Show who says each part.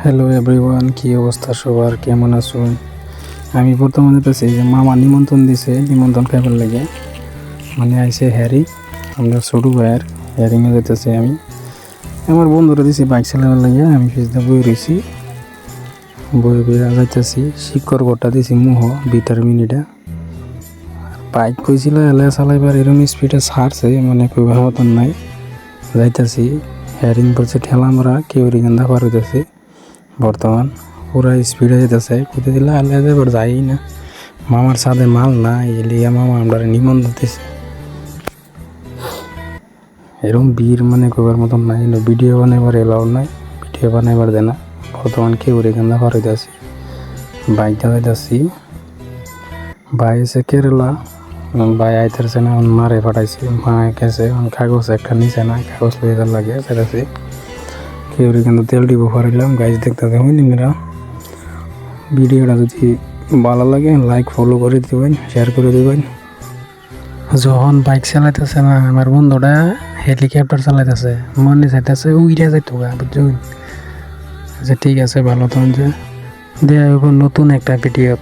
Speaker 1: Hello everyone, কি অবস্থা সবার, কেমন আছেন? আমি বর্তমানে পেয়েছি যে মামা নিমন্ত্রণ দিছে, নিমন্ত্রণ খাইবার লাগে। মানে আইসে হ্যারি, আমরা ছোটো ভাইয়ের হ্যারিংয়ে যেতেছি। আমি আমার বন্ধুরা দিছি বাইক চালাবার লাগে, আমি পিছনে বই রয়েছি, বই যাইতেছি। শিক্ষর ঘরটা দিছি মুহ বিটার মিনিটা। বাইক কইছিল এলে চালাইবার, এরকম স্পিডে ছাড়ছে, মানে কইবার মতন নাই। যাইতেছি হ্যারিং পড়ছে ঠেলা মারা, কেউ রিগান্দা পার হইতেছে। বর্তমান পুরা স্পিডে যেতেছে, কোথায় দিলে আলে যাবার যাই না। মামার সাথে মাল না এলিয়া মামা আমরা নিমন্ত্রণ দিতেছে। এরকম বীর মানে কবার মতন নাই, ভিডিও বানাইবার এলাও নাই, ভিডিও বানাইবার দেয় না। বর্তমান কেউ রেখান্দা পার হইতেছি, বাইক যাইতেছি। ভাই এসে কেরালা, ভাই আইতেছে না, মারে পাঠাইছি। মা গেছে কাগজ একটা নিচে না, কাগজ লইয়ে যার লাগে সেটাছি। কেউ কিন্তু তেল ডিবো ফারাইলাম। গাইজ দেখতে দেখুন, নিমেরা ভিডিওটা যদি ভালো লাগে লাইক ফলো করে দিবেন, শেয়ার করে দিবেন। যখন বাইক চালাইতেছে না, আমার বন্ধুটা হেলিকপ্টার চালাইতেছে, মনে চাইতেছে উইরা যাইতো গা, বুঝছেন? আচ্ছা ঠিক আছে, ভালো তখন যে দেয়া নতুন একটা ভিডিও।